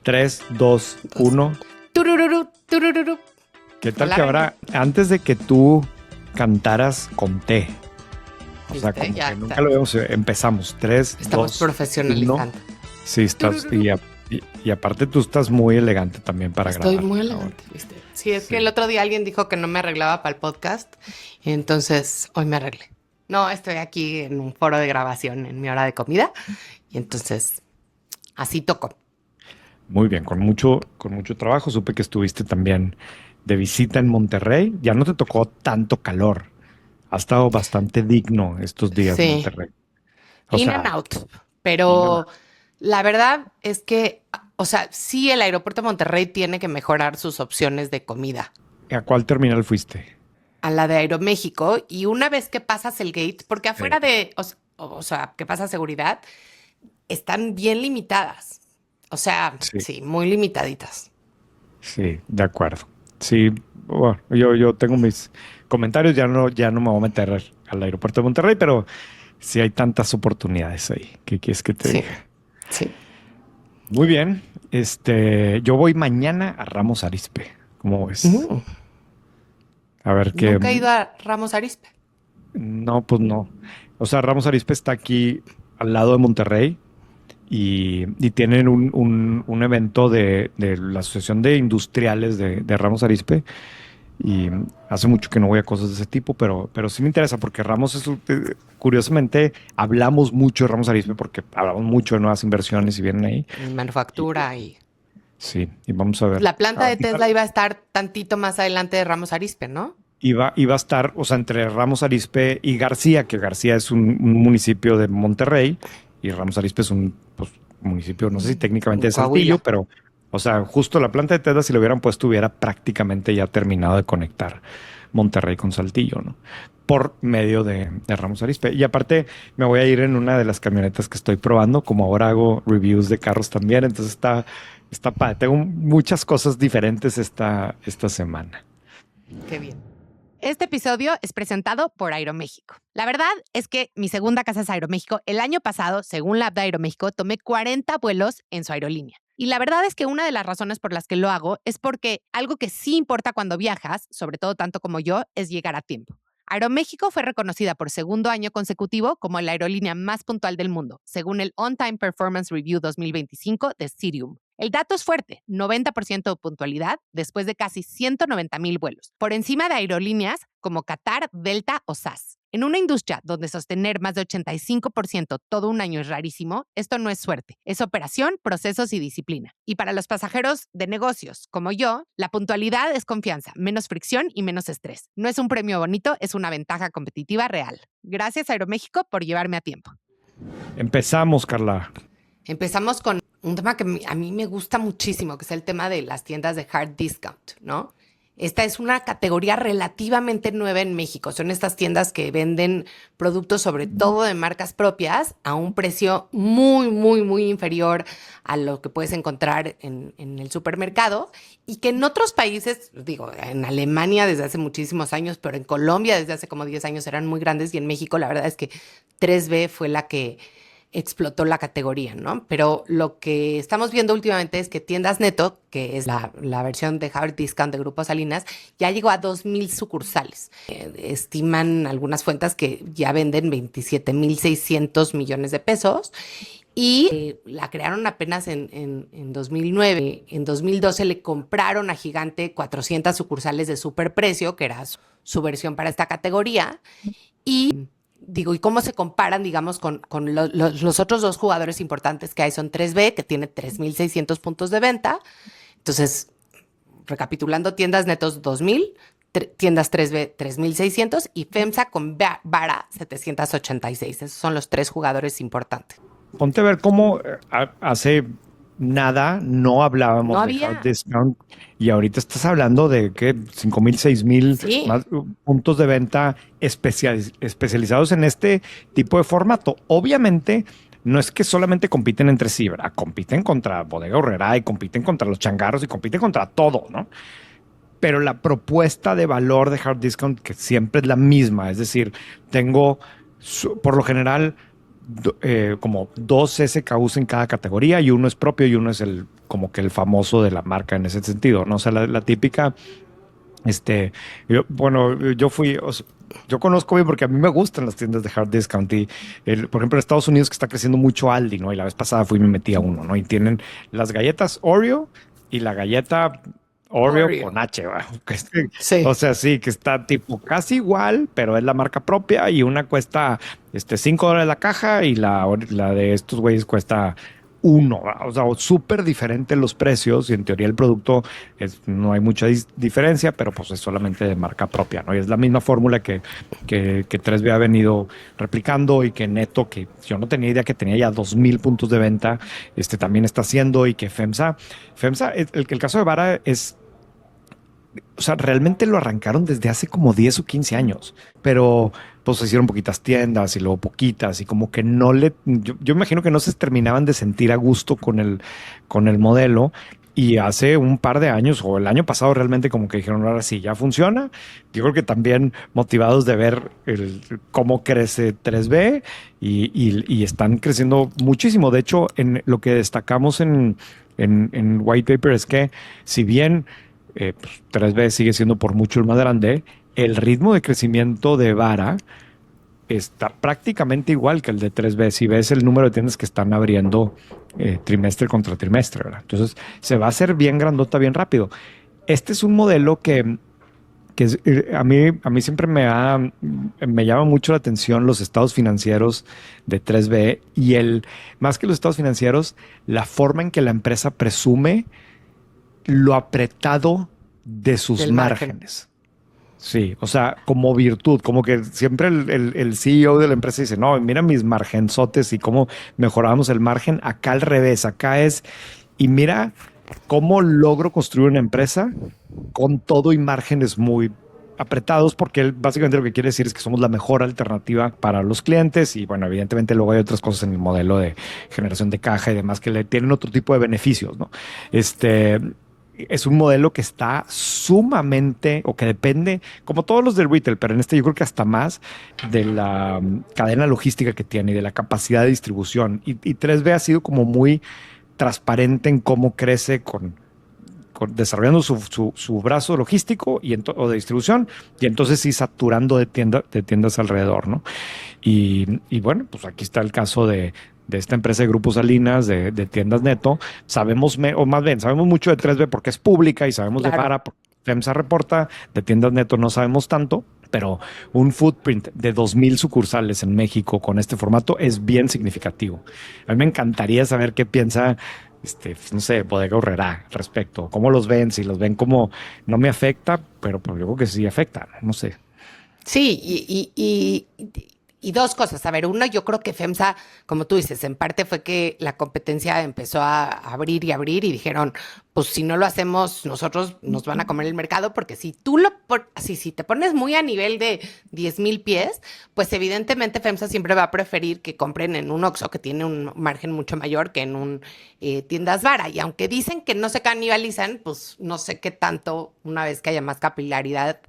3, 2, 1. Turururu, turururu. ¿Qué tal que ahora, antes de que tú cantaras, conté? O sea, como Ya que nunca está. lo vemos. Empezamos. 3, Estamos 2, profesionalizando. 1. Sí, estás. Y aparte tú estás muy elegante también para Estoy grabar. muy ahora. elegante, ¿viste? Sí, es que el otro día alguien dijo que no me arreglaba para el podcast. Y entonces hoy me arreglé. No, estoy aquí en un foro de grabación en mi hora de comida. Y entonces así toco. Muy bien, con mucho trabajo. Supe que estuviste también de visita en Monterrey. Ya no te tocó tanto calor. Ha estado bastante digno estos días Sí, Monterrey. O in and sea, out. y nada. Pero la verdad es que, o sea, sí, el aeropuerto de Monterrey tiene que mejorar sus opciones de comida. ¿A cuál terminal fuiste? A la de Aeroméxico. Y una vez que pasas el gate, porque afuera de, o sea, que pasa seguridad, están bien limitadas. O sea, Sí, sí, muy limitaditas. sí, de acuerdo. Sí, bueno, yo tengo mis comentarios, ya no me voy a meter al aeropuerto de Monterrey, pero sí hay tantas oportunidades ahí. ¿Qué quieres que te Sí, diga? sí. Muy bien. Yo voy mañana a Ramos Arizpe. ¿Cómo ves? Mm. A ver qué. Nunca he ido a Ramos Arizpe. No, pues no. O sea, Ramos Arizpe está aquí al lado de Monterrey y tienen un evento de la Asociación de Industriales de Ramos Arizpe. Y hace mucho que no voy a cosas de ese tipo, pero sí me interesa porque Ramos curiosamente, hablamos mucho de Ramos Arizpe porque hablamos mucho de nuevas inversiones y vienen ahí. Y, Manufactura y... sí, y vamos a ver. La planta de Tesla iba a estar tantito más adelante de Ramos Arizpe, ¿no? Iba a estar, o sea, entre Ramos Arizpe y García, que García es un municipio de Monterrey y Ramos Arizpe es un pues, municipio, no sé si técnicamente En de Saltillo, Coahuila. pero, o sea, justo la planta de Tesla, si lo hubieran puesto, hubiera prácticamente ya terminado de conectar Monterrey con Saltillo, ¿no? Por medio de Ramos Arizpe. Y aparte, me voy a ir en una de las camionetas que estoy probando, como ahora hago reviews de carros también, entonces está padre. Tengo muchas cosas diferentes esta semana. Qué bien. Este episodio es presentado por Aeroméxico. La verdad es que mi segunda casa es Aeroméxico. El año pasado, según la app de Aeroméxico, tomé 40 vuelos en su aerolínea. Y la verdad es que una de las razones por las que lo hago es porque algo que sí importa cuando viajas, sobre todo tanto como yo, es llegar a tiempo. Aeroméxico fue reconocida por segundo año consecutivo como la aerolínea más puntual del mundo, según el On Time Performance Review 2025 de Cirium. El dato es fuerte, 90% de puntualidad después de casi 190,000 vuelos, por encima de aerolíneas como Qatar, Delta o SAS. En una industria donde sostener más de 85% todo un año es rarísimo, esto no es suerte, es operación, procesos y disciplina. Y para los pasajeros de negocios como yo, la puntualidad es confianza, menos fricción y menos estrés. No es un premio bonito, es una ventaja competitiva real. Gracias Aeroméxico por llevarme a tiempo. Empezamos, Carla. Empezamos con un tema que a mí me gusta muchísimo, que es el tema de las tiendas de hard discount, ¿no? Esta es una categoría relativamente nueva en México. Son estas tiendas que venden productos, sobre todo de marcas propias, a un precio muy, muy, muy inferior a lo que puedes encontrar en el supermercado y que en otros países, digo, en Alemania desde hace muchísimos años, pero en Colombia desde hace como 10 años eran muy grandes y en México la verdad es que 3B fue la que explotó la categoría, ¿no? Pero lo que estamos viendo últimamente es que Tiendas Neto, que es la versión de hard discount de Grupo Salinas, ya llegó a 2,000 sucursales. Estiman algunas fuentes que ya venden 27,600 millones de pesos y la crearon apenas en 2009. En 2012 le compraron a Gigante 400 sucursales de superprecio, que era su versión para esta categoría. Y digo, ¿y cómo se comparan, digamos, con los otros dos jugadores importantes que hay? Son 3B, que tiene 3,600 puntos de venta. Entonces, recapitulando, tiendas netos 2,000, tiendas 3B 3,600 y FEMSA con Vara 786. Esos son los tres jugadores importantes. Ponte a ver cómo hace nada no No hablábamos de hard había. discount y ahorita estás hablando de que 5,000, 6,000 Sí. más puntos de venta especializados en este tipo de formato. Obviamente, no es que solamente compiten entre sí, ¿verdad? Compiten contra Bodega Aurrerá y compiten contra los changarros y compiten contra todo, ¿no? Pero la propuesta de valor de hard discount que siempre es la misma, es decir, tengo por lo general como dos SKUs en cada categoría y uno es propio y uno es como que el famoso de la marca en ese sentido, ¿no? O sea, la típica, bueno, yo conozco bien porque a mí me gustan las tiendas de hard discount y, por ejemplo, en Estados Unidos que está creciendo mucho Aldi, ¿no? Y la vez pasada fui y me metí a uno, ¿no? Y tienen las galletas Oreo y la galleta Oreo Oreo. con H, ¿va? O Sí. sea, sí, que está tipo casi igual, pero es la marca propia y una cuesta $5 la caja y la de estos güeyes cuesta uno, ¿va? O sea, súper diferentes los precios y en teoría el producto no hay mucha diferencia, pero pues es solamente de marca propia, ¿no? Y es la misma fórmula que 3B ha venido replicando y que Neto, que yo no tenía idea que tenía ya 2,000 puntos de venta, también está haciendo y que FEMSA, el caso de Vara es, o sea, realmente lo arrancaron desde hace como 10 o 15 años, pero pues se hicieron poquitas tiendas y luego poquitas y como que yo imagino que no se terminaban de sentir a gusto con el modelo y hace un par de años o el año pasado realmente como que dijeron, ahora sí, ya funciona. Yo creo que también motivados de ver cómo crece 3B y están creciendo muchísimo. De hecho, en lo que destacamos en White Paper es que si bien pues, 3B sigue siendo por mucho el más grande, el ritmo de crecimiento de Vara está prácticamente igual que el de 3B. Si ves el número de tiendas que están abriendo trimestre contra trimestre, ¿verdad? Entonces se va a hacer bien grandota, bien rápido. Este es un modelo que a mí siempre me llama mucho la atención los estados financieros de 3B y más que los estados financieros, la forma en que la empresa presume lo apretado de sus Del margen. márgenes. Sí, o sea, como virtud, como que siempre el CEO de la empresa dice, no, mira mis margenzotes y cómo mejoramos el margen. Acá al revés, acá y mira cómo logro construir una empresa con todo y márgenes muy apretados, porque él básicamente lo que quiere decir es que somos la mejor alternativa para los clientes y bueno, evidentemente luego hay otras cosas en el modelo de generación de caja y demás que le tienen otro tipo de beneficios, ¿no? Es un modelo que está sumamente o que depende, como todos los del retail, pero en este yo creo que hasta más de la cadena logística que tiene y de la capacidad de distribución. Y 3B ha sido como muy transparente en cómo crece desarrollando su brazo logístico o de distribución y entonces sí saturando de tiendas alrededor, ¿no? Y bueno, pues aquí está el caso de esta empresa de Grupo Salinas, de tiendas Neto. O más bien, sabemos mucho de 3B porque es pública y sabemos de Claro. Para porque FEMSA reporta, de tiendas Neto no sabemos tanto, pero un footprint de 2,000 sucursales en México con este formato es bien significativo. A mí me encantaría saber qué piensa, no sé, Bodega Aurrerá al respecto. ¿Cómo los ven? Si los ven como no me afecta, pero pues yo creo que sí afecta, no sé. Sí, y dos cosas. A ver, uno, yo creo que FEMSA, como tú dices, en parte fue que la competencia empezó a abrir y dijeron, pues si no lo hacemos nosotros, nos van a comer el mercado, porque si tú si te pones muy a nivel de 10,000 pies, pues evidentemente FEMSA siempre va a preferir que compren en un Oxxo que tiene un margen mucho mayor que en un tiendas Vara. Y aunque dicen que no se canibalizan, pues no sé qué tanto, una vez que haya más capilaridad,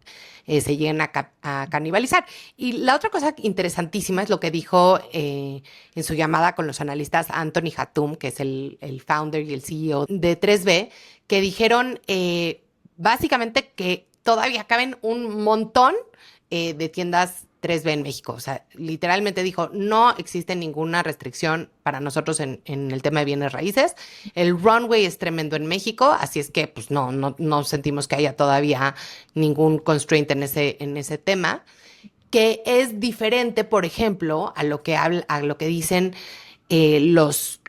se lleguen a canibalizar. Y la otra cosa interesantísima es lo que dijo en su llamada con los analistas Anthony Hatum, que es el founder y el CEO de 3B, que dijeron básicamente que todavía caben un montón de tiendas 3B en México. O sea, literalmente dijo, no existe ninguna restricción para nosotros en el tema de bienes raíces. El runway es tremendo en México, así es que pues no sentimos que haya todavía ningún constraint en ese tema, que es diferente, por ejemplo, a lo que dicen eh, los,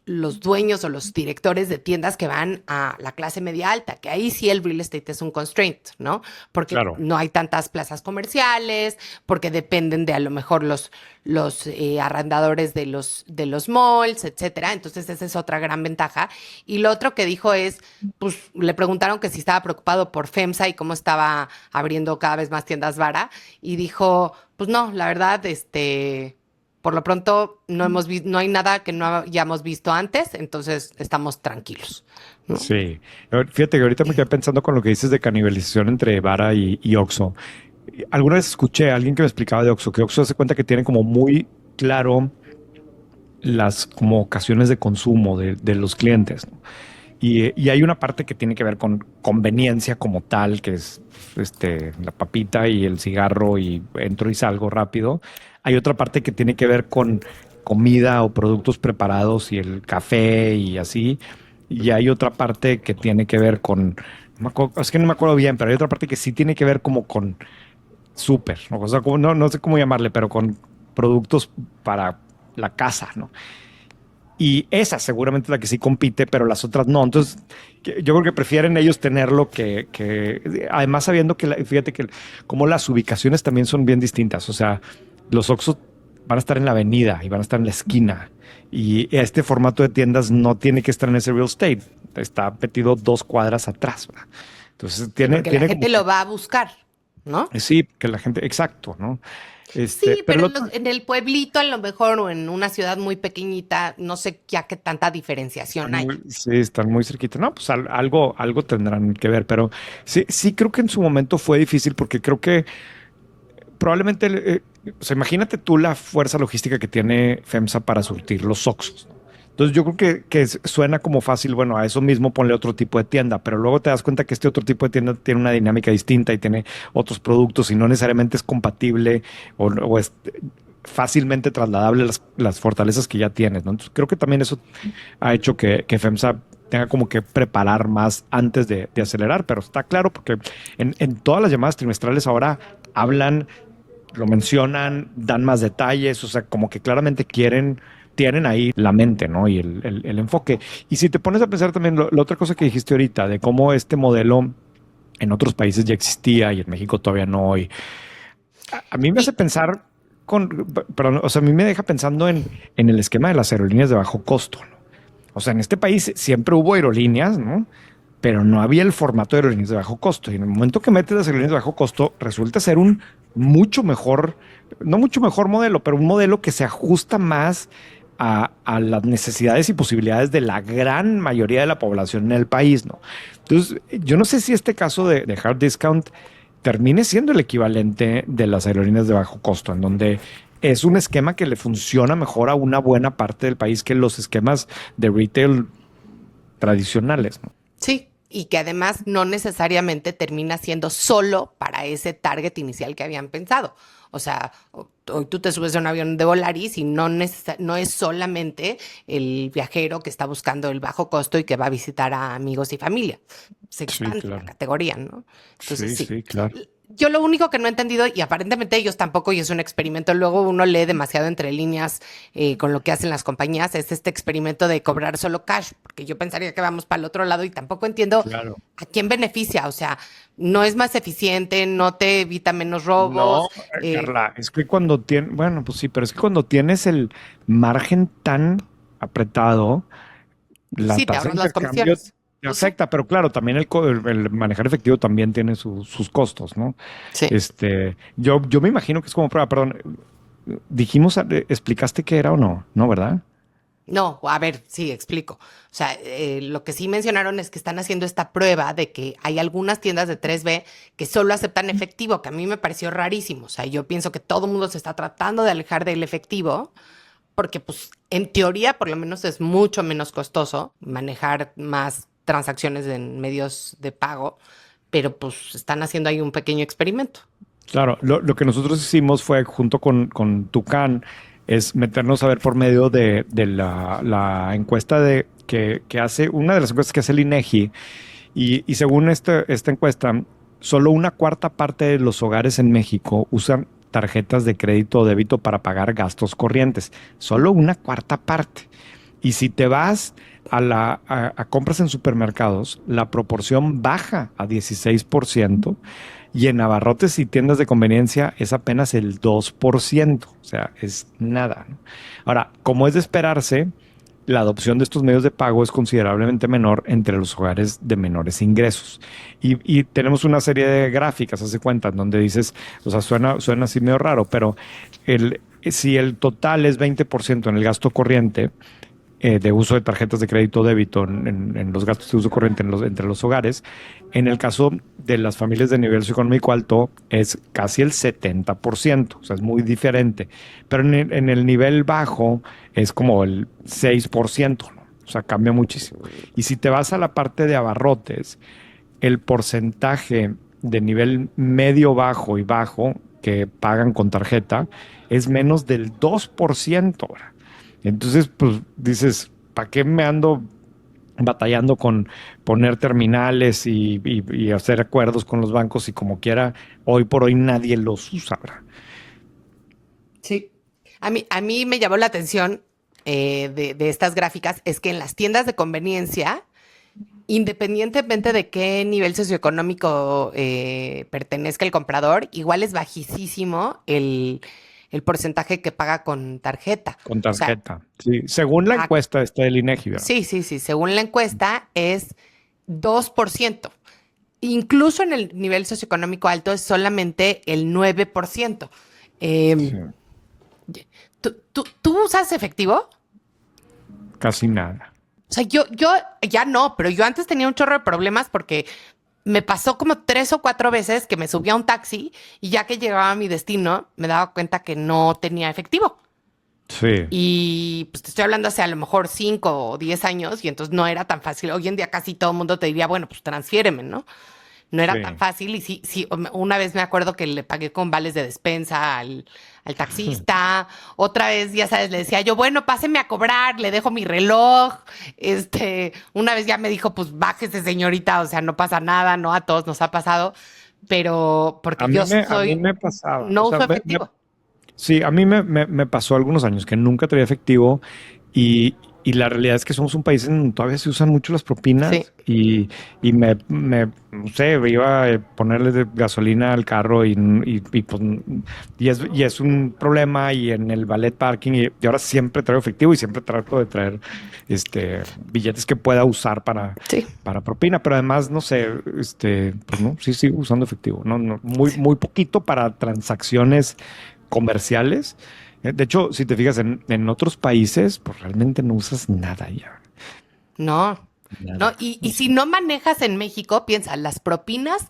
los dueños o los directores de tiendas que van a la clase media alta, que ahí sí el real estate es un constraint, ¿no? Porque Claro. no hay tantas plazas comerciales, porque dependen de a lo mejor los arrendadores de los malls, etcétera. Entonces esa es otra gran ventaja. Y lo otro que dijo es, pues le preguntaron que si estaba preocupado por FEMSA y cómo estaba abriendo cada vez más tiendas Vara y dijo, pues no, la verdad, por lo pronto no hay nada que no hayamos visto antes, entonces estamos tranquilos, ¿no? Sí. Fíjate que ahorita me quedé pensando con lo que dices de canibalización entre Vara y Oxxo. Alguna vez escuché a alguien que me explicaba de Oxxo, que Oxxo se cuenta que tiene como muy claro las como ocasiones de consumo de los clientes, ¿no? Y hay una parte que tiene que ver con conveniencia como tal, que es la papita y el cigarro y entro y salgo rápido. Hay otra parte que tiene que ver con comida o productos preparados y el café y así. Y hay otra parte que tiene que ver con, es que no me acuerdo bien, pero hay otra parte que sí tiene que ver como con súper, ¿no? O sea, como, no sé cómo llamarle, pero con productos para la casa, ¿no? Y esa seguramente es la que sí compite, pero las otras no. Entonces, yo creo que prefieren ellos tenerlo además sabiendo fíjate que como las ubicaciones también son bien distintas. O sea, los Oxxos van a estar en la avenida y van a estar en la esquina. Y este formato de tiendas no tiene que estar en ese real estate. Está metido 2 cuadras atrás, ¿verdad? Entonces, Sí, porque la tiene gente como lo va a buscar, ¿no? sí, que la gente, exacto, ¿no? Sí, Pero pero el en, otro, en el pueblito a lo mejor o en una ciudad muy pequeñita, no sé ya qué tanta diferenciación hay. sí, están muy cerquita. No, pues algo tendrán que ver, pero sí creo que en su momento fue difícil porque creo que probablemente, o sea, imagínate tú la fuerza logística que tiene FEMSA para surtir los Oxxos, ¿no? Entonces yo creo que suena como fácil, bueno, a eso mismo ponle otro tipo de tienda, pero luego te das cuenta que este otro tipo de tienda tiene una dinámica distinta y tiene otros productos y no necesariamente es compatible o es fácilmente trasladable las fortalezas que ya tienes, ¿no? Entonces creo que también eso ha hecho que FEMSA tenga como que preparar más antes de acelerar, pero está claro porque en todas las llamadas trimestrales ahora hablan, lo mencionan, dan más detalles, o sea, como que claramente tienen ahí la mente, ¿no? Y el enfoque. Y si te pones a pensar también, la otra cosa que dijiste ahorita, de cómo este modelo en otros países ya existía y en México todavía no, y a mí me hace Y pensar perdón, o sea, a mí me deja pensando en el esquema de las aerolíneas de bajo costo, ¿no? O sea, en este país siempre hubo aerolíneas, ¿no? Pero no había el formato de aerolíneas de bajo costo. Y en el momento que metes las aerolíneas de bajo costo, resulta ser un mucho mejor, no mucho mejor modelo, pero un modelo que se ajusta más a las necesidades y posibilidades de la gran mayoría de la población en el país, ¿no? Entonces, yo no sé si este caso de hard discount termine siendo el equivalente de las aerolíneas de bajo costo, en donde es un esquema que le funciona mejor a una buena parte del país que los esquemas de retail tradicionales, ¿no? sí, y que además no necesariamente termina siendo solo para ese target inicial que habían pensado. O sea, hoy tú te subes a un avión de Volaris y no es solamente el viajero que está buscando el bajo costo y que va a visitar a amigos y familia. Se Sí, expande la claro. categoría, ¿no? Entonces, Sí, sí. sí, claro. Yo lo único que no he entendido, y aparentemente ellos tampoco, y es un experimento, luego uno lee demasiado entre líneas con lo que hacen las compañías, es este experimento de cobrar solo cash, porque yo pensaría que vamos para el otro lado y tampoco entiendo Claro. a quién beneficia, o sea, no es más eficiente, no te evita menos No, robos. Carla, es que cuando tienes, bueno, pues sí, pero es que cuando tienes el margen tan apretado, Pues la sí, te tasa de ahorras las intercambio comisiones. te Pues sí, afecta, pero claro, también el manejar efectivo también tiene sus costos, ¿no? sí. Yo me imagino que es como prueba, perdón, dijimos, explicaste qué era o no, ¿no, verdad? No, a ver, sí, explico. O sea, lo que sí mencionaron es que están haciendo esta prueba de que hay algunas tiendas de 3B que solo aceptan efectivo, que a mí me pareció rarísimo. O sea, yo pienso que todo el mundo se está tratando de alejar del efectivo, porque pues en teoría por lo menos es mucho menos costoso manejar más transacciones en medios de pago, pero pues están haciendo ahí un pequeño experimento. Claro, lo que nosotros hicimos fue, junto con Tucán, es meternos a ver por medio de la encuesta que hace, una de las encuestas que hace el INEGI, y según esta encuesta, solo una cuarta parte de los hogares en México usan tarjetas de crédito o débito para pagar gastos corrientes. Solo una cuarta parte. Y si te vas a compras en supermercados, la proporción baja a 16%. Y en abarrotes y tiendas de conveniencia es apenas el 2%, o sea, es nada, ¿no? Ahora, como es de esperarse, la adopción de estos medios de pago es considerablemente menor entre los hogares de menores ingresos. Y tenemos una serie de gráficas, hace cuenta, en donde dices, o sea, suena así medio raro, pero si el total es 20% en el gasto corriente, de uso de tarjetas de crédito o débito en los gastos de uso corriente entre los hogares. En el caso de las familias de nivel socioeconómico alto es casi el 70%, o sea, es muy diferente. Pero en el nivel bajo es como el 6%, ¿no? O sea, cambia muchísimo. Y si te vas a la parte de abarrotes, el porcentaje de nivel medio bajo y bajo que pagan con tarjeta es menos del 2% ahora. Entonces, pues dices, ¿para qué me ando batallando con poner terminales y hacer acuerdos con los bancos y como quiera, hoy por hoy nadie los usa, ¿verdad? Sí. A mí me llamó la atención de estas gráficas, es que en las tiendas de conveniencia, independientemente de qué nivel socioeconómico pertenezca el comprador, igual es bajísimo el porcentaje que paga con tarjeta. Con O sea, tarjeta. Sí, según la ah, encuesta esta del INEGI, ¿verdad? sí, sí, sí, según la encuesta es 2%. Incluso en el nivel socioeconómico alto es solamente el 9%. Sí, Eh, ¿tú usas efectivo? casi nada. O sea, yo ya no, pero yo antes tenía un chorro de problemas porque me pasó como 3 o 4 veces que me subía a un taxi y ya que llegaba a mi destino me daba cuenta que no tenía efectivo. Sí, Y pues te estoy hablando hace a lo mejor 5 o 10 años y entonces no era tan fácil. Hoy en día casi todo el mundo te diría, bueno, pues transfiéreme, ¿no? No era tan sí. fácil y sí, sí, una vez me acuerdo que le pagué con vales de despensa al taxista, otra vez, ya sabes, le decía yo, bueno, páseme a cobrar, le dejo mi reloj, una vez ya me dijo, pues bájese señorita, o sea, no pasa nada, ¿no? A todos nos ha pasado, pero porque yo A mí soy, me pasaba. O no sea, uso efectivo. sí, a mí me pasó algunos años que nunca traía efectivo y la realidad es que somos un país en donde todavía se usan mucho las Sí, propinas no sé, iba a ponerle gasolina al carro pues, y es un problema y en el valet parking y ahora siempre traigo efectivo y siempre trato de traer billetes que pueda usar sí, para propina, pero además, no sé, pues no, sí sigo usando efectivo, no, no, muy, sí. muy poquito para transacciones comerciales. De hecho, si te fijas en otros países, pues realmente no usas nada ya. No, no, Nada. y si no manejas en México, piensa, las propinas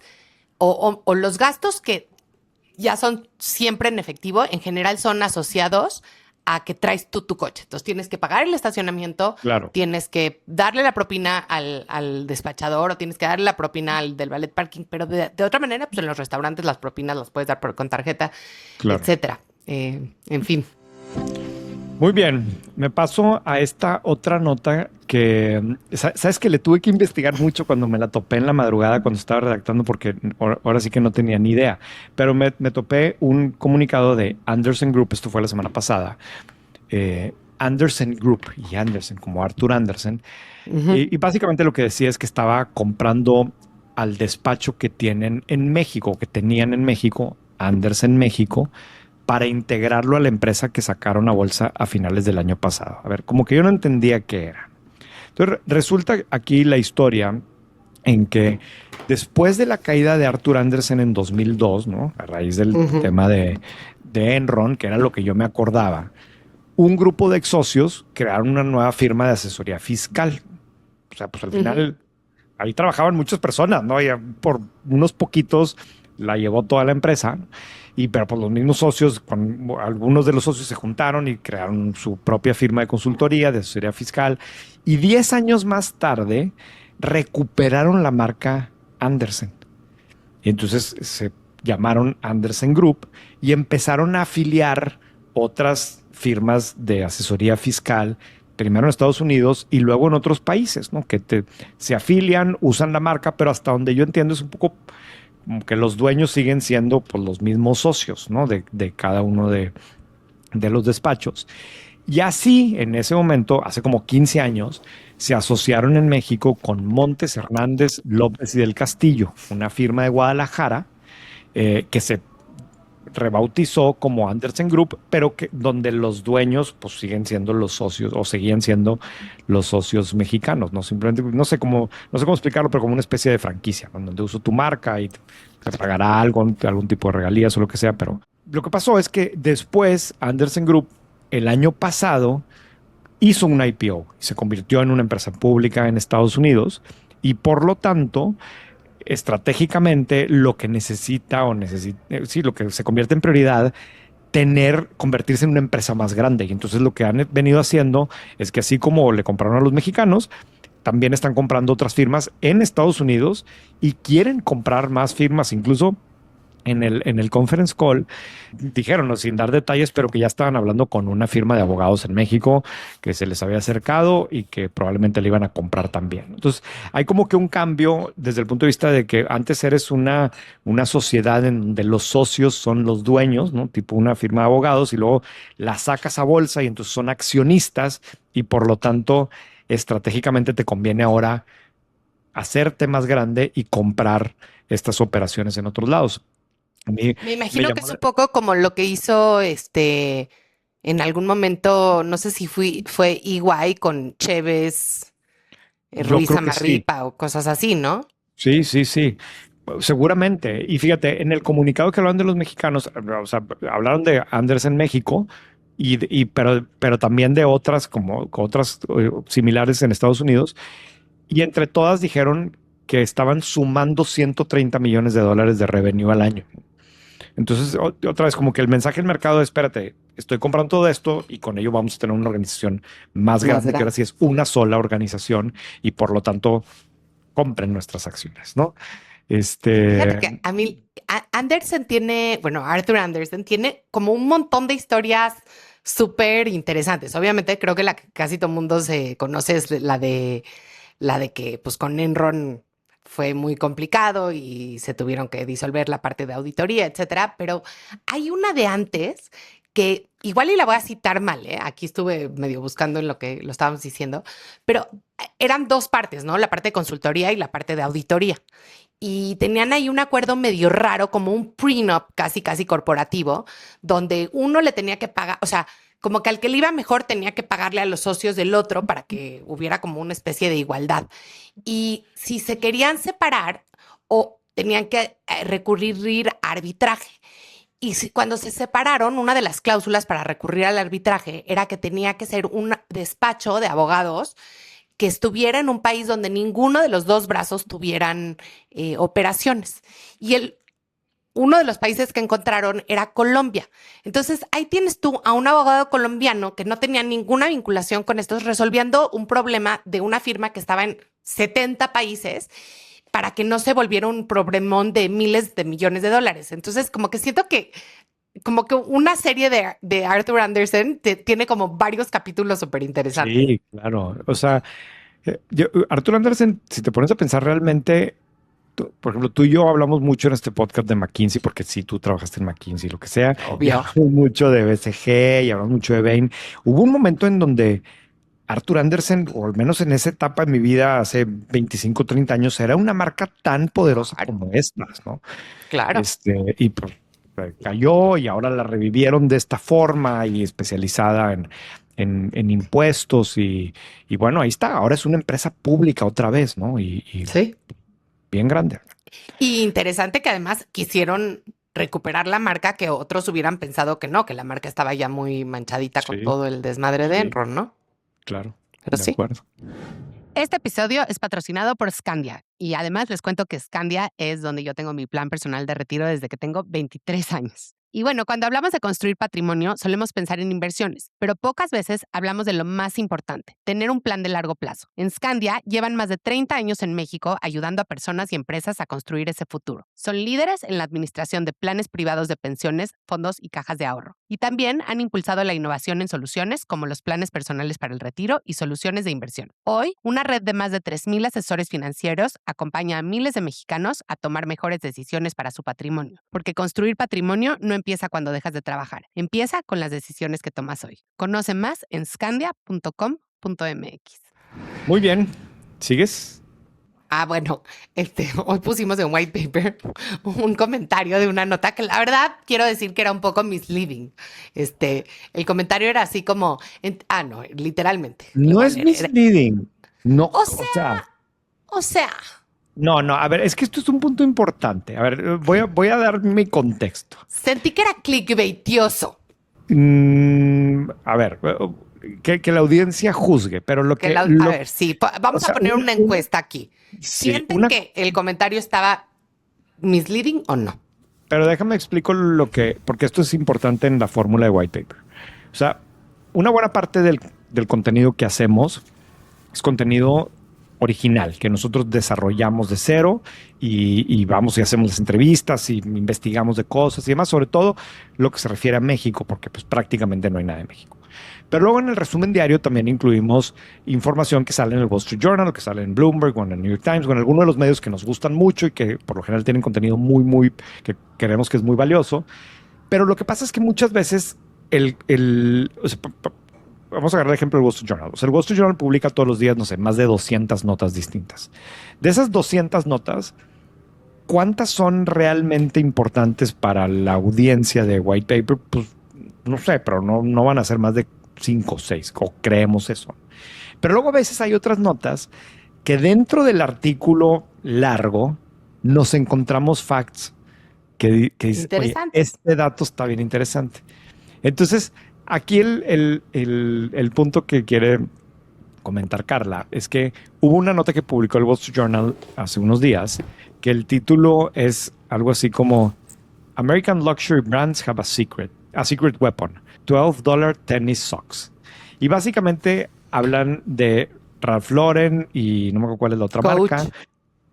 o los gastos que ya son siempre en efectivo, en general son asociados a que traes tú tu coche. Entonces tienes que pagar el estacionamiento, Claro, tienes que darle la propina al despachador o tienes que darle la propina al del valet parking, pero de otra manera, pues en los restaurantes las propinas las puedes dar con tarjeta, claro. etcétera. En fin. Muy bien, me paso a esta otra nota que, sabes que le tuve que investigar mucho cuando me la topé en la madrugada cuando estaba redactando porque ahora sí que no tenía ni idea, pero me topé un comunicado de Andersen Group, esto fue la semana pasada, Andersen Group y Andersen como Arthur Andersen, Ujú, y básicamente lo que decía es que estaba comprando al despacho que tienen en México, que tenían en México, Andersen México, para integrarlo a la empresa que sacaron a bolsa a finales del año pasado. A ver, como que yo no entendía qué era. Entonces, resulta aquí la historia en que después de la caída de Arthur Andersen en 2002, ¿no? A raíz del ujú, tema de Enron, que era lo que yo me acordaba, un grupo de ex socios crearon una nueva firma de asesoría fiscal. O sea, pues al ujú. final ahí trabajaban muchas personas, ¿no? Y por unos poquitos la llevó toda la empresa, ¿no? Pero pues los mismos socios, algunos de los socios se juntaron y crearon su propia firma de consultoría, de asesoría fiscal, y 10 años más tarde recuperaron la marca Andersen. Y entonces se llamaron Andersen Group y empezaron a afiliar otras firmas de asesoría fiscal, primero en Estados Unidos y luego en otros países, ¿no? Se afilian, usan la marca, pero hasta donde yo entiendo es un poco como que los dueños siguen siendo pues, los mismos socios, ¿no? De cada uno de los despachos. Y así, en ese momento, hace como 15 años, se asociaron en México con Montes Hernández López y del Castillo, una firma de Guadalajara que se rebautizó como Andersen Group, pero que donde los dueños pues siguen siendo los socios o seguían siendo los socios mexicanos, no simplemente no sé cómo explicarlo, pero como una especie de franquicia, ¿no? Donde uso tu marca y te pagará algún tipo de regalías o lo que sea, pero lo que pasó es que después Andersen Group el año pasado hizo un IPO y se convirtió en una empresa pública en Estados Unidos y por lo tanto, estratégicamente lo que necesita sí, lo que se convierte en prioridad convertirse en una empresa más grande. Y entonces lo que han venido haciendo es que así como le compraron a los mexicanos, también están comprando otras firmas en Estados Unidos y quieren comprar más firmas, incluso en el conference call dijeron, ¿no? Sin dar detalles, pero que ya estaban hablando con una firma de abogados en México que se les había acercado y que probablemente le iban a comprar también. Entonces, hay como que un cambio desde el punto de vista de que antes eres una sociedad en donde los socios son los dueños, ¿no? Tipo una firma de abogados, y luego la sacas a bolsa y entonces son accionistas y por lo tanto, estratégicamente te conviene ahora hacerte más grande y comprar estas operaciones en otros lados. A mí Me me imagino que llamó es un poco como lo que hizo en algún momento, no sé si fue EY con Chévez, yo Ruiz creo que sí. Amarripa o cosas así, ¿no? Sí, sí, sí. Seguramente. Y fíjate, en el comunicado que hablaron de los mexicanos, o sea, hablaron de Anders en México, pero también de otras, como otras similares en Estados Unidos. Y entre todas dijeron que estaban sumando $130 millones de revenue al año. Entonces, otra vez, como que el mensaje del mercado es, espérate, estoy comprando todo esto y con ello vamos a tener una organización más Más grande, que ahora grande. sí es una sola organización y por lo tanto compren nuestras acciones, ¿no? Fíjate Este, que a mí Andersen tiene, bueno, Arthur Andersen tiene como un montón de historias súper interesantes. Obviamente creo que la que casi todo el mundo se conoce es la de que pues con Enron fue muy complicado y se tuvieron que disolver la parte de auditoría, etcétera. Pero hay una de antes que igual y la voy a citar mal, ¿eh? Aquí estuve medio buscando en lo que lo estábamos diciendo, pero eran dos partes, ¿no? La parte de consultoría y la parte de auditoría. Y tenían ahí un acuerdo medio raro, como un prenup casi, casi corporativo, donde uno le tenía que pagar, o sea, como que al que le iba mejor tenía que pagarle a los socios del otro para que hubiera como una especie de igualdad. Y si se querían separar o tenían que recurrir a arbitraje. Y cuando se separaron, una de las cláusulas para recurrir al arbitraje era que tenía que ser un despacho de abogados que estuviera en un país donde ninguno de los dos brazos tuvieran operaciones. Y uno de los países que encontraron era Colombia. Entonces ahí tienes tú a un abogado colombiano que no tenía ninguna vinculación con estos, resolviendo un problema de una firma que estaba en 70 países para que no se volviera un problemón de miles de millones de dólares. Entonces, como que siento que como que una serie de Arthur Andersen tiene como varios capítulos súper interesantes. sí, claro. O sea, Arthur Andersen, si te pones a pensar realmente, por ejemplo, tú y yo hablamos mucho en este podcast de McKinsey, porque sí, tú trabajaste en McKinsey, lo que sea, y Obvio. hablamos mucho de BCG y hablamos mucho de Bain. Hubo un momento en donde Arthur Andersen, o al menos en esa etapa de mi vida, hace 25, 30 años, era una marca tan poderosa Claro, como estas, ¿no? claro. Y pues, cayó y ahora la revivieron de esta forma y especializada en impuestos y bueno, ahí está, ahora es una empresa pública otra vez, ¿no? Y Sí. bien grande. Y interesante que además quisieron recuperar la marca que otros hubieran pensado que no, que la marca estaba ya muy manchadita con Sí, todo el desmadre de sí, Enron, ¿no? claro, Pero de sí. acuerdo. Este episodio es patrocinado por Scandia y además les cuento que Scandia es donde yo tengo mi plan personal de retiro desde que tengo 23 años. Y bueno, cuando hablamos de construir patrimonio, solemos pensar en inversiones, pero pocas veces hablamos de lo más importante, tener un plan de largo plazo. En Scandia llevan más de 30 años en México ayudando a personas y empresas a construir ese futuro. Son líderes en la administración de planes privados de pensiones, fondos y cajas de ahorro. Y también han impulsado la innovación en soluciones como los planes personales para el retiro y soluciones de inversión. Hoy, una red de más de 3,000 asesores financieros acompaña a miles de mexicanos a tomar mejores decisiones para su patrimonio, porque construir patrimonio no empieza cuando dejas de trabajar, empieza con las decisiones que tomas hoy. Conoce más en scandia.com.mx. Muy bien, ¿sigues? Ah, bueno, hoy pusimos en White Paper un comentario de una nota que la verdad quiero decir que era un poco misleading. El comentario era así como, no, literalmente, lo No voy a es leer. misleading. No, O o sea, sea, o sea, no, no, a ver, es que esto es un punto importante. A ver, voy a dar mi contexto. sentí que era clickbaitioso. A ver, que la audiencia juzgue, pero A ver, sí, vamos a poner una encuesta aquí. ¿Sienten que el comentario estaba misleading o no? Pero déjame explico porque esto es importante en la fórmula de White Paper. O sea, una buena parte del contenido que hacemos es contenido original, que nosotros desarrollamos de cero y vamos y hacemos las entrevistas y investigamos de cosas y demás, sobre todo lo que se refiere a México, porque pues prácticamente no hay nada de México. Pero luego en el resumen diario también incluimos información que sale en el Wall Street Journal, que sale en Bloomberg o en el New York Times o en alguno de los medios que nos gustan mucho y que por lo general tienen contenido que creemos que es muy valioso. Pero lo que pasa es que muchas veces o sea, vamos a agarrar el ejemplo del Wall Street Journal. O sea, el Wall Street Journal publica todos los días, no sé, más de 200 notas distintas. De esas 200 notas, ¿cuántas son realmente importantes para la audiencia de White Paper? Pues no sé, pero no van a ser más de 5 o 6, o creemos eso. Pero luego a veces hay otras notas que dentro del artículo largo nos encontramos facts que dicen, oye, este dato está bien interesante. Entonces, aquí el punto que quiere comentar Carla es que hubo una nota que publicó el Wall Street Journal hace unos días que el título es algo así como American Luxury Brands Have a secret weapon, $12 tennis socks. Y básicamente hablan de Ralph Lauren y no me acuerdo cuál es la otra marca.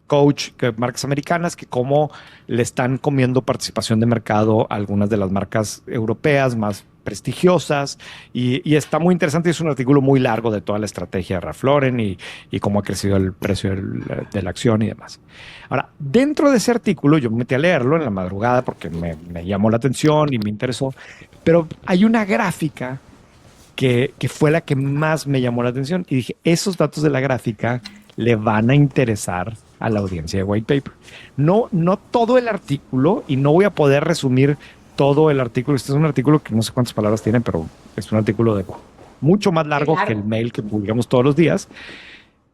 Coach, marcas americanas, que cómo le están comiendo participación de mercado a algunas de las marcas europeas más prestigiosas. Y está muy interesante. Es un artículo muy largo de toda la estrategia de Ralph Lauren y cómo ha crecido el precio de la acción y demás. Ahora, dentro de ese artículo, yo me metí a leerlo en la madrugada porque me llamó la atención y me interesó. Pero hay una gráfica que fue la que más me llamó la atención. Y dije, esos datos de la gráfica le van a interesar a la audiencia de White Paper. No todo el artículo, y no voy a poder resumir todo el artículo. Este es un artículo que no sé cuántas palabras tiene, pero es un artículo mucho más largo que el mail que publicamos todos los días.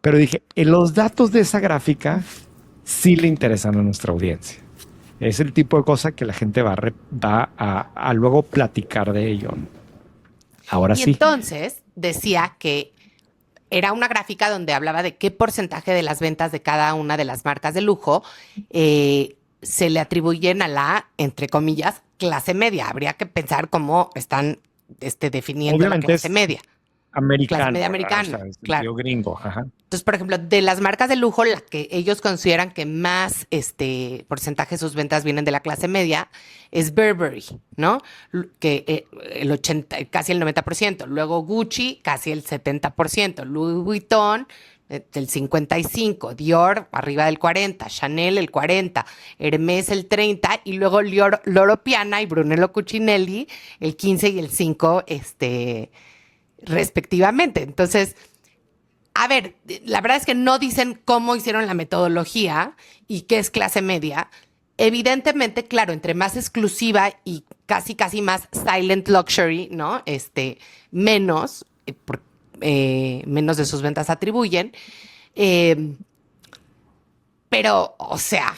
Pero dije, los datos de esa gráfica sí le interesan a nuestra audiencia. Es el tipo de cosa que la gente va a luego platicar de ello. Ahora sí. Y entonces decía que era una gráfica donde hablaba de qué porcentaje de las ventas de cada una de las marcas de lujo se le atribuyen a la, entre comillas, clase media. Habría que pensar cómo están definiendo obviamente la clase media. Americana. Clase media americana, o sea, claro. Gringo, ajá. Entonces, por ejemplo, de las marcas de lujo, la que ellos consideran que más porcentaje de sus ventas vienen de la clase media es Burberry, ¿no? Que casi el 90%. Luego Gucci, casi el 70%. Louis Vuitton, el 55%. Dior, arriba del 40%. Chanel, el 40%. Hermès, el 30%. Y luego Loro Piana y Brunello Cucinelli, el 15% y el 5%, respectivamente. Entonces, a ver, la verdad es que no dicen cómo hicieron la metodología y qué es clase media. Evidentemente, claro, entre más exclusiva y casi más silent luxury, ¿no? Menos de sus ventas atribuyen. Pero, o sea,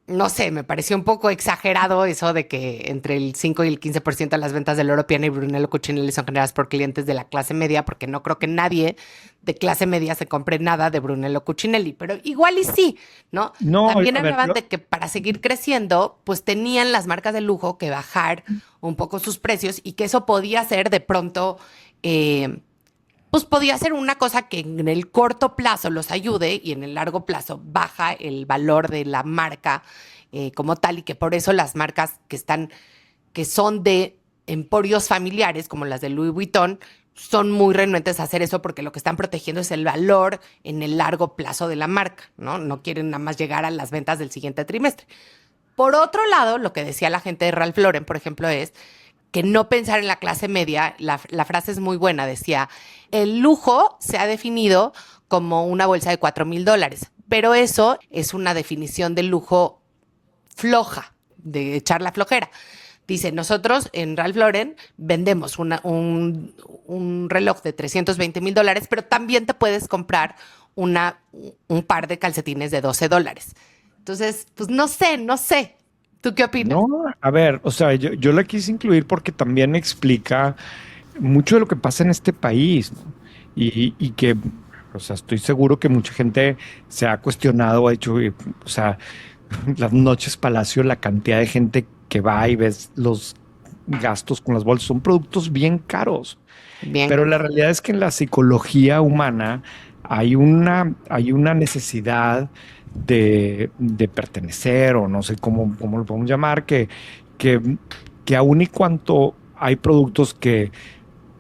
no sé, me pareció un poco exagerado eso de que entre el 5 y el 15% de las ventas de Loro Piana y Brunello Cucinelli son generadas por clientes de la clase media, porque no creo que nadie de clase media se compre nada de Brunello Cucinelli, pero igual y sí, ¿no? También hablaban de que para seguir creciendo, pues tenían las marcas de lujo que bajar un poco sus precios y que eso podía ser de pronto... pues podía ser una cosa que en el corto plazo los ayude y en el largo plazo baja el valor de la marca como tal, y que por eso las marcas que son de emporios familiares, como las de Louis Vuitton, son muy renuentes a hacer eso porque lo que están protegiendo es el valor en el largo plazo de la marca, ¿no? No quieren nada más llegar a las ventas del siguiente trimestre. Por otro lado, lo que decía la gente de Ralph Lauren, por ejemplo, es que no pensar en la clase media. La frase es muy buena, decía, el lujo se ha definido como una bolsa de $4,000, pero eso es una definición de lujo floja, de echar la flojera. Dice, nosotros en Ralph Lauren vendemos un reloj de $320,000, pero también te puedes comprar un par de calcetines de $12. Entonces, pues no sé. ¿Tú qué opinas? No, a ver, o sea, yo la quise incluir porque también explica mucho de lo que pasa en este país, ¿no? Y que, o sea, estoy seguro que mucha gente se ha cuestionado, ha hecho, o sea, las noches Palacio, la cantidad de gente que va y ves los gastos con las bolsas, son productos bien caros. Bien. Pero la realidad es que en la psicología humana hay una necesidad de pertenecer, o no sé cómo lo podemos llamar, que, que aun y cuanto hay productos que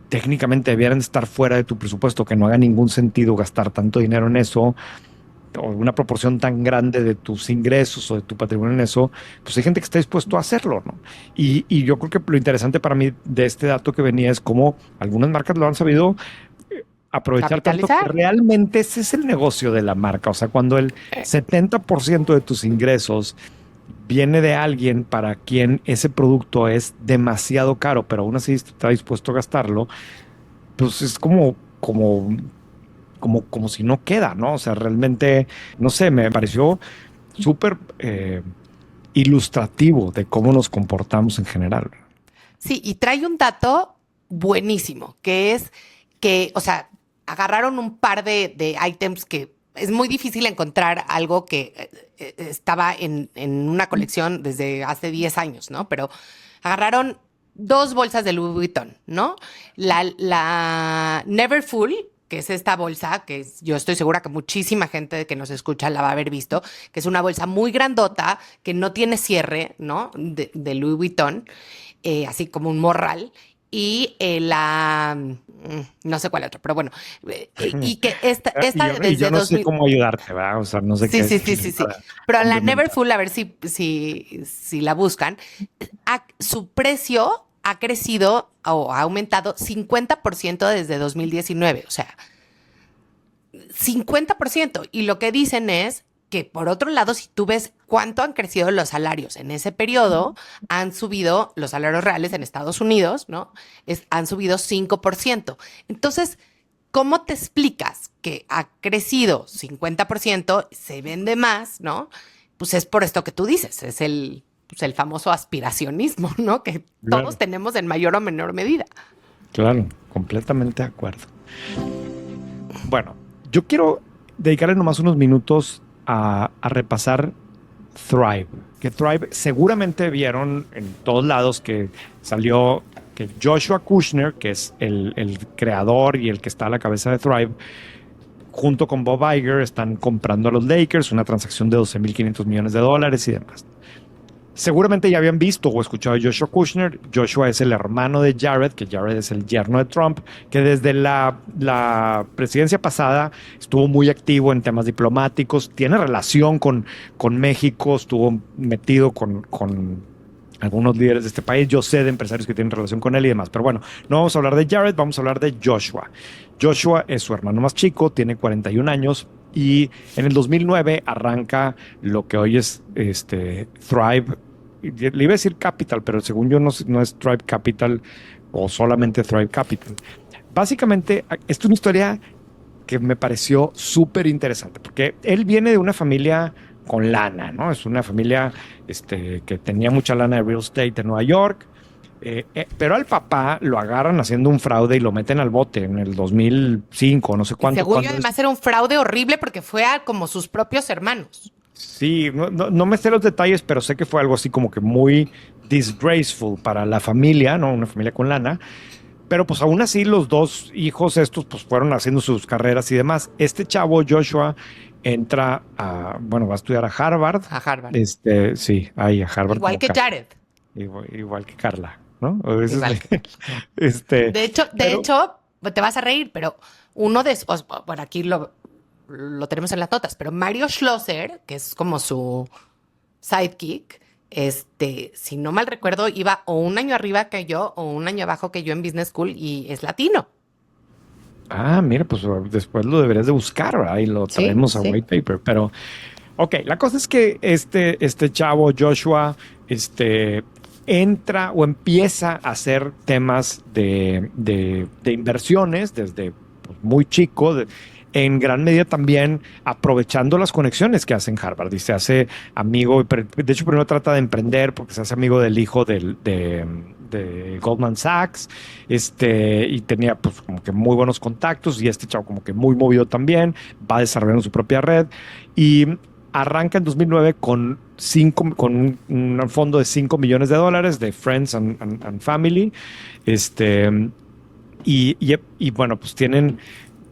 técnicamente debieran estar fuera de tu presupuesto, que no haga ningún sentido gastar tanto dinero en eso, o una proporción tan grande de tus ingresos o de tu patrimonio en eso, pues hay gente que está dispuesto a hacerlo, ¿no? Y yo creo que lo interesante para mí de este dato que venía es cómo algunas marcas lo han sabido aprovechar tanto que Capitalizar. realmente ese es el negocio de la marca. O sea, cuando el 70% de tus ingresos viene de alguien para quien ese producto es demasiado caro, pero aún así está dispuesto a gastarlo, pues es como si no queda, ¿no? O sea, realmente, no sé, me pareció súper ilustrativo de cómo nos comportamos en general. Sí, y trae un dato buenísimo, que es que, o sea, agarraron un par de ítems que es muy difícil encontrar algo que estaba en una colección desde hace 10 años, ¿no? Pero agarraron dos bolsas de Louis Vuitton, ¿no? La Never Full, que es esta bolsa, yo estoy segura que muchísima gente que nos escucha la va a haber visto, que es una bolsa muy grandota, que no tiene cierre, ¿no? De Louis Vuitton, así como un morral. Y no sé cuál otro, pero bueno, y que Y esta yo desde no sé 2000. cómo ayudarte, ¿verdad? O sea, no sé Sí, qué sí, es sí, sí, sí. para Pero la complementar. Neverfull, a ver si la buscan, su precio ha crecido o ha aumentado 50% desde 2019. O sea, 50%. Y lo que dicen es que, por otro lado, si tú ves cuánto han crecido los salarios en ese periodo, han subido los salarios reales en Estados Unidos, ¿no? Han subido 5%. Entonces, ¿cómo te explicas que ha crecido 50%, se vende más, ¿no? Pues es por esto que tú dices, es el famoso aspiracionismo, ¿no? Que todos Claro, tenemos en mayor o menor medida. claro, completamente de acuerdo. Bueno, yo quiero dedicarle nomás unos minutos a repasar Thrive. Que Thrive seguramente vieron en todos lados que salió que Joshua Kushner, que es el creador y el que está a la cabeza de Thrive, junto con Bob Iger, están comprando a los Lakers, una transacción de $12,500 millones y demás. Seguramente ya habían visto o escuchado a Joshua Kushner. Joshua es el hermano de Jared, que Jared es el yerno de Trump, que desde la presidencia pasada estuvo muy activo en temas diplomáticos, tiene relación con México, estuvo metido con algunos líderes de este país. Yo sé de empresarios que tienen relación con él y demás. Pero bueno, no vamos a hablar de Jared, vamos a hablar de Joshua. Joshua es su hermano más chico, tiene 41 años y en el 2009 arranca lo que hoy es Thrive. Le iba a decir Capital, pero según yo no es Thrive Capital o solamente Thrive Capital. Básicamente, esta es una historia que me pareció súper interesante, porque él viene de una familia con lana, ¿no? Es una familia que tenía mucha lana de real estate en Nueva York, pero al papá lo agarran haciendo un fraude y lo meten al bote en el 2005, no sé Y cuánto. según yo, ¿Cuándo es? además, era un fraude horrible porque fue como sus propios hermanos. Sí, no me sé los detalles, pero sé que fue algo así como que muy disgraceful para la familia, ¿no? Una familia con lana. Pero pues aún así los dos hijos estos pues fueron haciendo sus carreras y demás. Este chavo, Joshua, bueno, va a estudiar a Harvard. A Harvard. Sí, ahí a Harvard Igual como que Carla. Jared. Igual que Carla, ¿no? A veces Igual que este, de pero, hecho, te vas a reír, pero uno de esos, bueno, aquí lo tenemos en las notas, pero Mario Schlosser, que es como su sidekick, si no mal recuerdo, iba o un año arriba que yo o un año abajo que yo en Business School y es latino. mira, pues después lo deberías de buscar, ¿verdad? Y lo Sí, traemos a sí. White Paper, pero ok, la cosa es que este chavo, Joshua, entra o empieza a hacer temas de inversiones desde pues, muy chico, en gran medida también aprovechando las conexiones que hace en Harvard y se hace amigo, de hecho primero trata de emprender porque se hace amigo del hijo de Goldman Sachs, y tenía pues como que muy buenos contactos, y este chavo como que muy movido también, va desarrollando su propia red, y arranca en 2009 con un fondo de $5 millones de Friends and Family, este, y bueno, pues tienen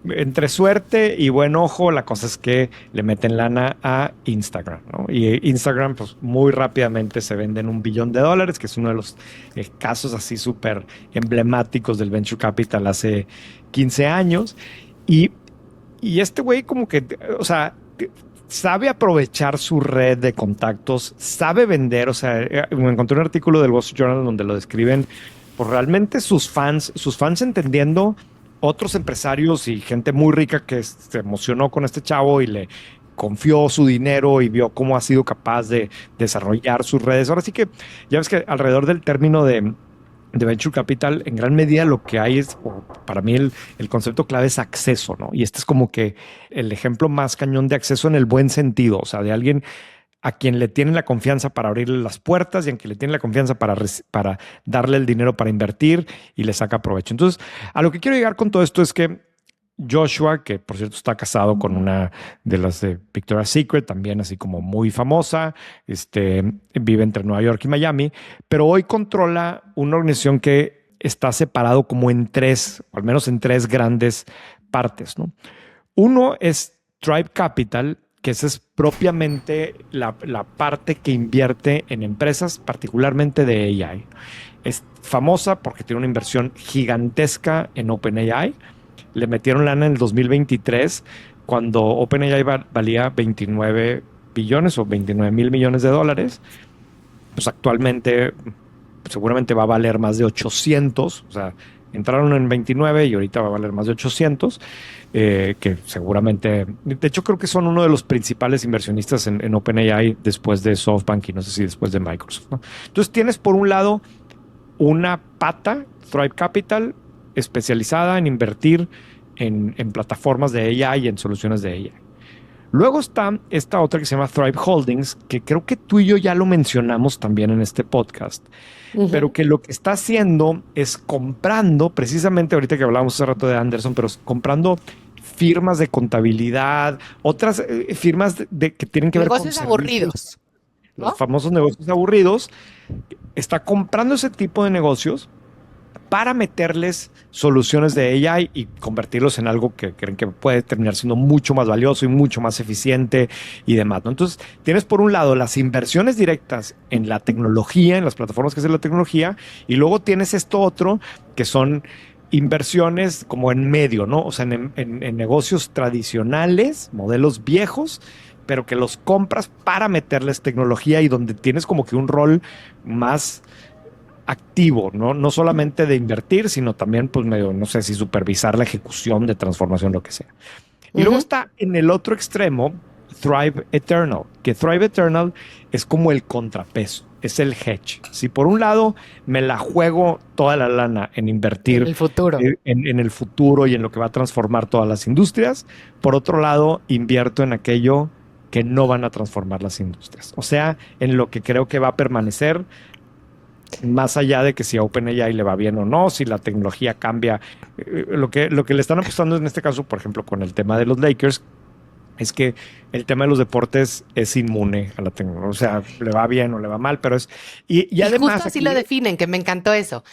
entre suerte y buen ojo, la cosa es que le meten lana a Instagram, ¿no? Y Instagram, pues muy rápidamente se vende en $1 billón, que es uno de los casos así súper emblemáticos del venture capital hace 15 años. Y, y este güey como que, o sea, sabe aprovechar su red de contactos, sabe vender, o sea, me encontré un artículo del Wall Street Journal donde lo describen, pues realmente sus fans entendiendo otros empresarios y gente muy rica que se emocionó con este chavo y le confió su dinero y vio cómo ha sido capaz de desarrollar sus redes. Ahora sí que ya ves que alrededor del término de Venture Capital, en gran medida lo que hay es, o para mí el concepto clave es acceso, ¿no? Y este es como que el ejemplo más cañón de acceso en el buen sentido, o sea, de alguien a quien le tienen la confianza para abrirle las puertas y a quien le tienen la confianza para darle el dinero para invertir y le saca provecho. Entonces, a lo que quiero llegar con todo esto es que Joshua, que por cierto está casado con una de las de Victoria's Secret, también así como muy famosa, vive entre Nueva York y Miami, pero hoy controla una organización que está separado como en tres, o al menos en tres grandes partes, ¿no? Uno es Tribe Capital, que esa es propiamente la parte que invierte en empresas, particularmente de AI. Es famosa porque tiene una inversión gigantesca en OpenAI. Le metieron lana en el 2023 cuando OpenAI valía 29 billones o 29 mil millones de dólares. Pues actualmente seguramente va a valer más de 800, o sea, entraron en 29 y ahorita va a valer más de 800, que seguramente, de hecho creo que son uno de los principales inversionistas en OpenAI después de SoftBank y no sé si después de Microsoft, ¿no? Entonces tienes por un lado una pata, Thrive Capital, especializada en invertir en plataformas de AI y en soluciones de AI. Luego está esta otra que se llama Thrive Holdings, que creo que tú y yo ya lo mencionamos también en este podcast, pero que lo que está haciendo es comprando, precisamente ahorita que hablábamos hace rato de Anderson, pero comprando firmas de contabilidad, otras firmas que tienen que ver con negocios aburridos, ¿no? Los famosos negocios aburridos. Está comprando ese tipo de negocios para meterles soluciones de AI y convertirlos en algo que creen que puede terminar siendo mucho más valioso y mucho más eficiente y demás, ¿no? Entonces, tienes por un lado las inversiones directas en la tecnología, en las plataformas que hacen la tecnología, y luego tienes esto otro que son inversiones como en medio, ¿no? O sea, en negocios tradicionales, modelos viejos, pero que los compras para meterles tecnología y donde tienes como que un rol más activo, ¿no? No solamente de invertir, sino también, pues, medio, no sé si supervisar la ejecución de transformación, lo que sea. Y luego está en el otro extremo Thrive Eternal, que Thrive Eternal es como el contrapeso, es el hedge. Si por un lado me la juego toda la lana en invertir en el futuro, en el futuro y en lo que va a transformar todas las industrias, por otro lado invierto en aquello que no van a transformar las industrias. O sea, en lo que creo que va a permanecer más allá de que si a OpenAI le va bien o no, si la tecnología cambia. Lo que le están apostando en este caso, por ejemplo, con el tema de los Lakers, es que el tema de los deportes es inmune a la tecnología. O sea, le va bien o le va mal, pero es... Y además... Justo así lo definen, que me encantó eso.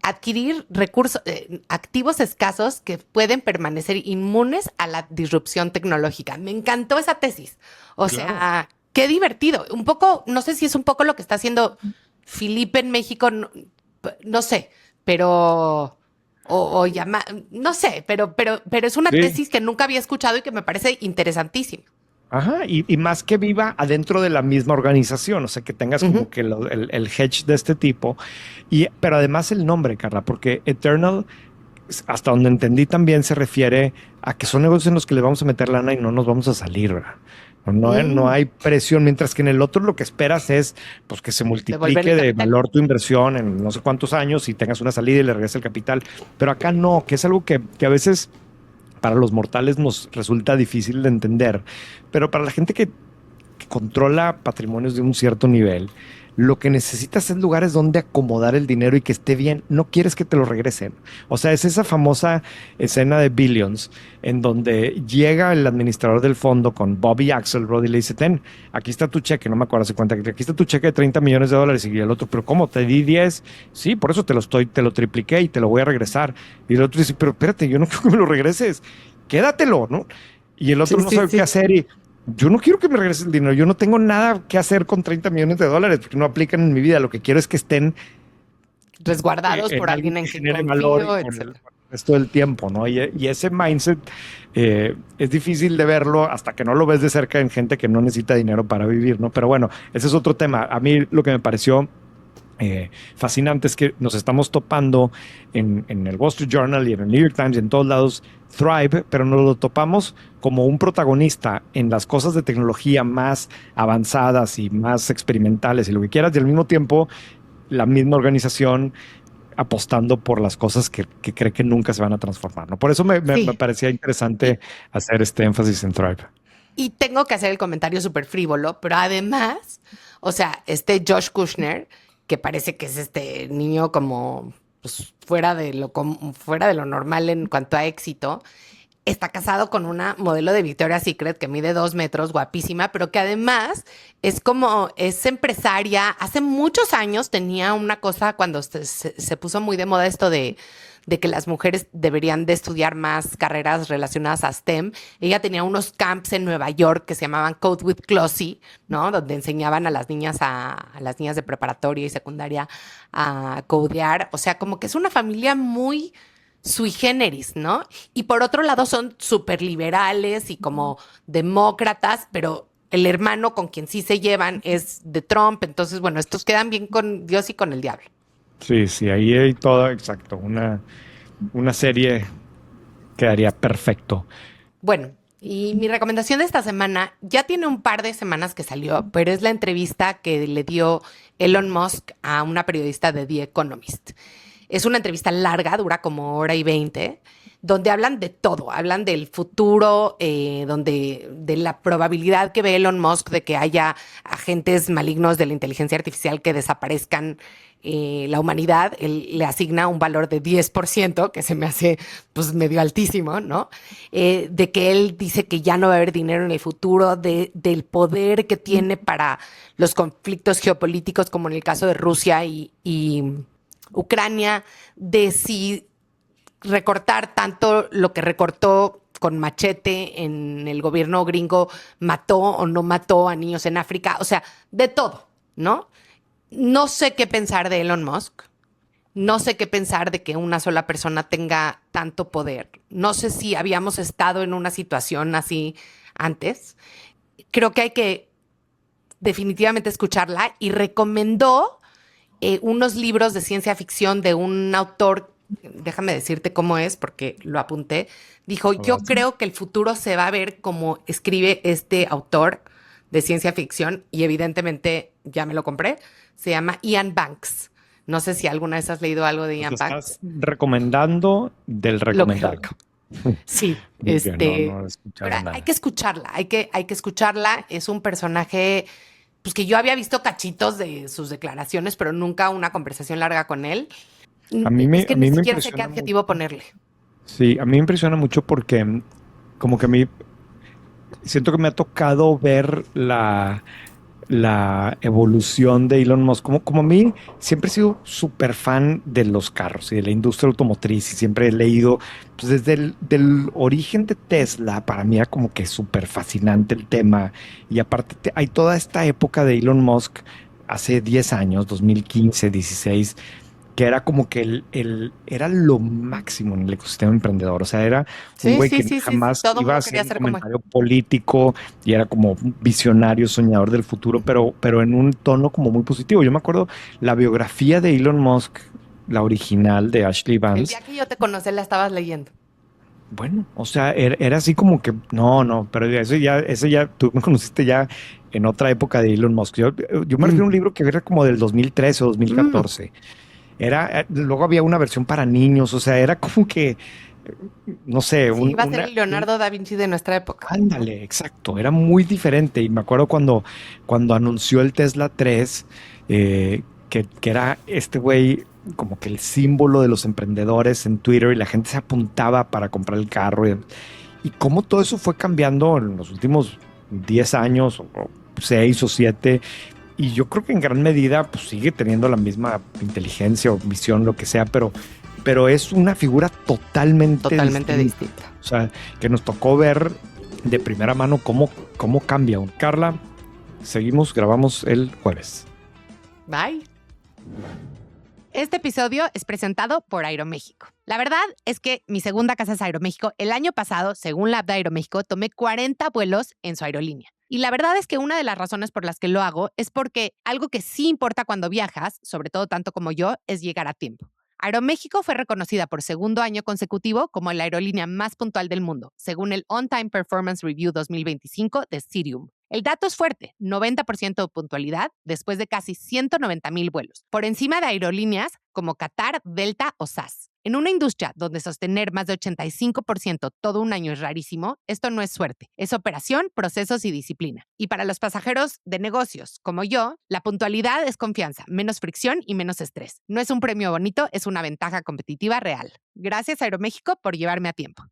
Adquirir recursos, activos escasos que pueden permanecer inmunes a la disrupción tecnológica. Me encantó esa tesis. O sea, qué divertido. Un poco, no sé si es un poco lo que está haciendo Felipe en México, no sé, pero... no sé, pero es una tesis que nunca había escuchado y que me parece interesantísima. Ajá, y más que viva adentro de la misma organización, o sea, que tengas como que el hedge de este tipo. Pero además el nombre, Carla, porque Eternal, hasta donde entendí, también se refiere a que son negocios en los que le vamos a meter lana y no nos vamos a salir, ¿verdad? No hay presión, mientras que en el otro lo que esperas es pues, que se multiplique de valor tu inversión en no sé cuántos años y tengas una salida y le regrese el capital. Pero acá no, que es algo que a veces para los mortales nos resulta difícil de entender. Pero para la gente que controla patrimonios de un cierto nivel, lo que necesitas es lugares donde acomodar el dinero y que esté bien. No quieres que te lo regresen. O sea, es esa famosa escena de Billions en donde llega el administrador del fondo con Bobby Axelrod y le dice, ten, aquí está tu cheque, no me acuerdo hace cuenta, aquí está tu cheque de $30 millones y el otro, pero ¿cómo? Te di 10, sí, por eso te lo tripliqué y te lo voy a regresar. Y el otro dice, pero espérate, yo no quiero que me lo regreses, quédatelo, ¿no? Y el otro no sabe qué hacer y yo no quiero que me regreses el dinero, yo no tengo nada que hacer con $30 millones porque no aplican en mi vida, lo que quiero es que estén resguardados por alguien en quien genere confío, valor etc. el resto del tiempo, ¿no? Y ese mindset es difícil de verlo hasta que no lo ves de cerca en gente que no necesita dinero para vivir, ¿no? Pero bueno, ese es otro tema. A mí lo que me pareció fascinante es que nos estamos topando en el Wall Street Journal y en el New York Times y en todos lados Thrive, pero nos lo topamos como un protagonista en las cosas de tecnología más avanzadas y más experimentales y lo que quieras, y al mismo tiempo la misma organización apostando por las cosas que cree que nunca se van a transformar, ¿no? Por eso me parecía interesante hacer este énfasis en Thrive. Y tengo que hacer el comentario súper frívolo, pero además, o sea, Josh Kushner, que parece que es este niño como pues, fuera de lo normal en cuanto a éxito, está casado con una modelo de Victoria's Secret que mide 2 metros, guapísima, pero que además es empresaria. Hace muchos años tenía una cosa cuando se puso muy de moda esto de que las mujeres deberían de estudiar más carreras relacionadas a STEM. Ella tenía unos camps en Nueva York que se llamaban Code with Closie, ¿no? Donde enseñaban a las niñas de preparatoria y secundaria a codear. O sea, como que es una familia muy sui generis, ¿no? Y por otro lado son súper liberales y como demócratas, pero el hermano con quien sí se llevan es de Trump. Entonces, bueno, estos quedan bien con Dios y con el diablo. Sí, ahí hay todo, exacto. Una serie quedaría perfecto. Bueno, y mi recomendación de esta semana ya tiene un par de semanas que salió, pero es la entrevista que le dio Elon Musk a una periodista de The Economist. Es una entrevista larga, dura como 1:20, donde hablan de todo, hablan del futuro, de la probabilidad que ve Elon Musk de que haya agentes malignos de la inteligencia artificial que desaparezcan la humanidad. Él le asigna un valor de 10%, que se me hace pues medio altísimo, ¿no? De que él dice que ya no va a haber dinero en el futuro, del poder que tiene para los conflictos geopolíticos, como en el caso de Rusia y Ucrania, de si recortar tanto lo que recortó con machete en el gobierno gringo mató o no mató a niños en África, o sea, de todo, ¿no? No sé qué pensar de Elon Musk, no sé qué pensar de que una sola persona tenga tanto poder, no sé si habíamos estado en una situación así antes. Creo que hay que definitivamente escucharla y recomendó unos libros de ciencia ficción de un autor, déjame decirte cómo es porque lo apunté. Dijo, yo creo que el futuro se va a ver como escribe este autor de ciencia ficción y evidentemente ya me lo compré. Se llama Ian Banks. No sé si alguna vez has leído algo de Ian Banks. Estás recomendando del recomendado. Sí, no nada. Hay que escucharla, hay que escucharla. Es un personaje pues que yo había visto cachitos de sus declaraciones, pero nunca una conversación larga con él. Es que ni siquiera sé qué adjetivo ponerle. Sí, a mí me impresiona mucho porque como que a mí siento que me ha tocado ver la evolución de Elon Musk. Como a mí siempre he sido súper fan de los carros y de la industria automotriz y siempre he leído, pues desde del origen de Tesla, para mí era como que súper fascinante el tema. Y aparte hay toda esta época de Elon Musk hace 10 años, 2015, 16, que era como que era lo máximo en el ecosistema emprendedor. O sea, era un güey que jamás iba a hacer un comentario político y era como un visionario, soñador del futuro, pero en un tono como muy positivo. Yo me acuerdo la biografía de Elon Musk, la original de Ashley Vance. El día que yo te conocí la estabas leyendo. Bueno, o sea, era así como que, no, pero eso ya, tú me conociste ya en otra época de Elon Musk. Yo me refiero a un libro que era como del 2013 o 2014. Luego había una versión para niños, o sea, era como que no sé, Sí, va a ser el Leonardo da Vinci de nuestra época, ¿no? ándale, exacto, era muy diferente. Y me acuerdo cuando anunció el Tesla 3, que era este güey como que el símbolo de los emprendedores en Twitter y la gente se apuntaba para comprar el carro. Y cómo todo eso fue cambiando en los últimos 10 años o 6 o 7. Y yo creo que en gran medida pues, sigue teniendo la misma inteligencia o visión, lo que sea, pero es una figura totalmente Totalmente distinta. distinta. O sea, que nos tocó ver de primera mano cómo cambia. Carla, seguimos, grabamos el jueves. Bye. Este episodio es presentado por Aeroméxico. La verdad es que mi segunda casa es Aeroméxico. El año pasado, según la app de Aeroméxico, tomé 40 vuelos en su aerolínea. Y la verdad es que una de las razones por las que lo hago es porque algo que sí importa cuando viajas, sobre todo tanto como yo, es llegar a tiempo. Aeroméxico fue reconocida por segundo año consecutivo como la aerolínea más puntual del mundo, según el On-Time Performance Review 2025 de Cirium. El dato es fuerte, 90% de puntualidad después de casi 190,000 vuelos, por encima de aerolíneas como Qatar, Delta o SAS. En una industria donde sostener más de 85% todo un año es rarísimo, esto no es suerte, es operación, procesos y disciplina. Y para los pasajeros de negocios como yo, la puntualidad es confianza, menos fricción y menos estrés. No es un premio bonito, es una ventaja competitiva real. Gracias Aeroméxico por llevarme a tiempo.